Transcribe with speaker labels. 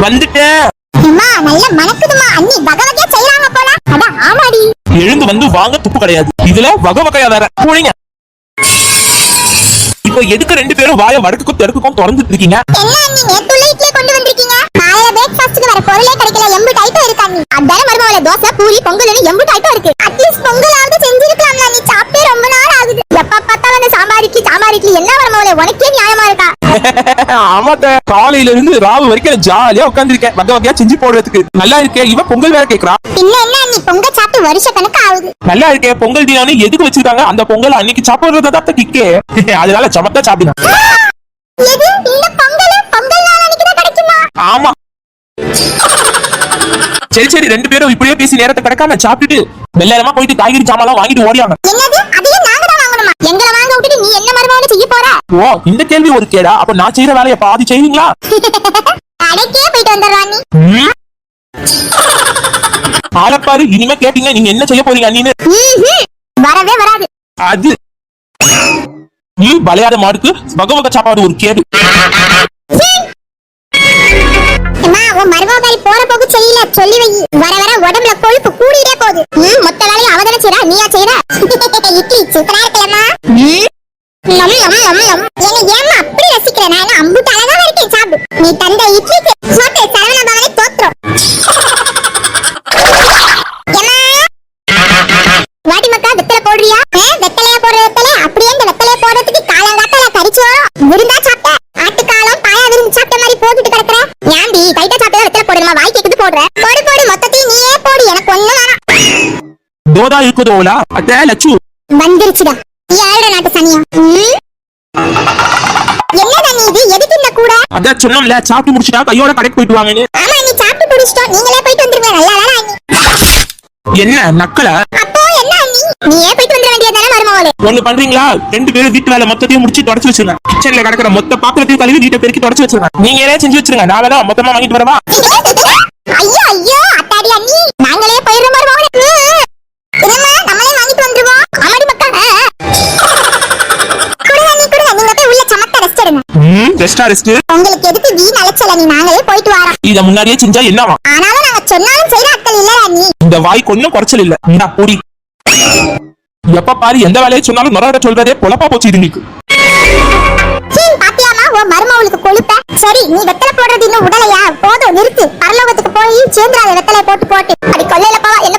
Speaker 1: வந்துட்டேன்.
Speaker 2: அம்மா நல்ல மணக்குதுமா. அண்ணி வகை வகையா செய்றாங்க போல. அட ஆமாடி.
Speaker 1: எழுந்து வந்து வாங்க துப்பு கிடையாது. இதுல வகை வகையா வேற. போறீங்க. இப்போ எதுக்கு ரெண்டு பேரும் வாய வடக்குக்கும் தெற்குக்கும் திறந்துட்டு இருக்கீங்க?
Speaker 2: என்ன அண்ணி நேத்துள்ள இட்லியே கொண்டு வந்திருக்கீங்க? காலையில பிரேக்ஃபாஸ்ட்க்கு வர பொருளே கிடைக்கல. எம்பு டைப்பா இருக்கு அண்ணி. அதான மருமகளே தோசை பூரி பொங்கல்னு எம்பு டைப்பா இருக்கு. அட்லீஸ்ட் பொங்கலாவது செஞ்சிருக்கலாம்ல அண்ணி. சாப்பிட்டே ரொம்ப நாள் ஆகுது. எப்ப பார்த்தாலும் அந்த சாம்பார் இட்லி என்ன மருமகளே உனக்கே நியாயமா இருக்கா?
Speaker 1: ஆமாட்ட காலையில இருந்து ராவு வரைக்கும் ஜாலியா உட்கார்ந்திருக்கேன் வகை வகையா செஞ்சு போடுறதுக்கு. நல்லா இருக்கே. இவ பொங்கல் வேற கேக்குறா.
Speaker 2: பின்ன என்ன அண்ணி பொங்கல் சாப்பிட்டு வருஷ கணக்கு ஆகுது.
Speaker 1: நல்லா இருக்கே. பொங்கல் தினம்னு எதுக்கு வச்சிருக்காங்க? அந்த பொங்கல் அன்னைக்கு சாப்பிடுறதா கிக்கே. அதனால சமத்தா சாப்பிடுங்க.
Speaker 2: எது இந்த பொங்கல் நாள் அன்னைக்கு தான் கிடைக்குமா?
Speaker 1: ஆமா. சரி ரெண்டு பேரும் இப்படியே பேசி நேரத்தை கிடக்காம சாப்பிட்டுட்டு வெள்ளமா போயிட்டு காய்கறி சாமான் வாங்கிட்டு ஓடியாங்க.
Speaker 2: என்னது அதையே நாங்க தான் வாங்கணுமா? எங்களை வாங்க விட்டுட்டு நீ என்ன மருமகளே செய்ய போற?
Speaker 1: ஓ இந்த கேள்வி ஒரு கேடா? அப்ப நான் செய்யற வேலையை பாதி செய்வீங்களா?
Speaker 2: கடைக்கே போயிட்டு வந்துடுறா நீ.
Speaker 1: ஆளப்பாரு இனிமே கேட்டீங்க நீங்க என்ன செய்ய போறீங்க அண்ணின்னு.
Speaker 2: வரவே வராது.
Speaker 1: அது நீ பலையாத மாடுக்கு வகை வகை சாப்பாடு ஒரு கேடு.
Speaker 2: அம்மா உன் மருமகள் போற போக்கு செய்யல சொல்லி வை. வர வர உடம்புல கொழுப்பு கூடிட்டே போகுது. மொத்த வேலையை அவதான செய்றா நீயா செய்ற? இட்லி சூப்பரா இருக்குலம்மா. என்ன ஏம்மா அப்படி ரசிக்கிற? நான் என்ன அம்புட்டு அழகா இருக்கேன் சாப்பிடு. நீ தந்த இட்லிக்கு ஹோட்டல் சரவண பவனே தோத்துரும். வாடி மக்கா வெத்தலை போடுறியா? வெத்தலையா போடுற வெத்தலை அப்படியே இந்த வெத்தலைய போடுறதுக்கு காலங்காத்தால கரிச்சு வரும். விருந்தா சாப்பிட்ட ஆட்டுக்காலம் பாயா விருந்து சாப்பிட்ட மாதிரி போட்டுட்டு கிடக்குற. ஏன்டி டைட்டா சாப்பிட்டா வெத்தலை போடுமா? வாய் கேக்குது போடுற. போடு மொத்தத்தையும் நீயே போடு. எனக்கு ஒண்ணு வேணாம்.
Speaker 1: தோதா இருக்குதோலா அத்த லட்சு
Speaker 2: வந்துருச்சுடா ஏழரை நாட்டு சனியா. என்ன தண்ணி இது? எதுக்கு இந்த கூட?
Speaker 1: அதான் சொன்னோம்ல சாப்பிட்டு முடிச்சுட்டா கையோட கடைக்கு போயிட்டு வாங்கன்னு.
Speaker 2: ஆமா நீ சாப்பிட்டு முடிச்சிட்டோம். நீங்களே போயிட்டு வந்துருங்க. நல்லா வேணா அண்ணி.
Speaker 1: என்ன நக்கல?
Speaker 2: அப்போ என்ன அண்ணி நீயே போயிட்டு வந்துட வேண்டியதானே மருமகளே?
Speaker 1: ஒண்ணு பண்றீங்களா? ரெண்டு பேரும் வீட்டு வேலை மொத்தத்தையும் முடிச்சு தொடச்சு வச்சிருங்க. கிச்சன்ல கிடக்கிற மொத்த பாத்திரத்தையும் கழுவி வீட்டை பெருக்கி தொடச்சு வச்சிருங்க. நீங்க ஏதாவது செஞ்சு வச்சிருங்க. நான் வேணா மொத்தமா வாங்கிட்டு வரவா?
Speaker 2: ஐயோ அத்தாடி அண்ணி நாங்களே போயிடுற மருமகளே. என்னம்மா நம்மளே வாங்கிட்டு வந்துருவோம். ஆமாடி மக்கா. குடுங்க நீங்க போய் உள்ள சமத்தா ரெஸ்ட் எடுங்க.
Speaker 1: ரெஸ்ட்
Speaker 2: உங்களுக்கு எதுக்கு வீண் அலைச்சல? நீ நாங்களே போயிட்டு வரோம்.
Speaker 1: இத முன்னாடியே செஞ்சா என்னவா?
Speaker 2: ஆனாலும் நாங்க சொன்னாலும் செய்யற அக்கல் இல்ல அண்ணி.
Speaker 1: இந்த வாய்க்கு ஒண்ணும் குறைச்சல் இல்ல. நீ பொடி எப்ப பாரு எந்த வேலையை சொன்னாலும் நொறட சொல்றதே பொழப்பா போச்சு இதுங்களுக்கு.
Speaker 2: பாத்தியாமா உன் மருமகளுக்கு கொழுப்ப. சரி நீ வெத்தலை போடுறது இன்னும் உடலையா? போதும் நிறுத்து. பரலோகத்துக்கு போய் சேர்ந்துராத வெத்தலை போட்டு. அடி கொல்லையில போவா என்ன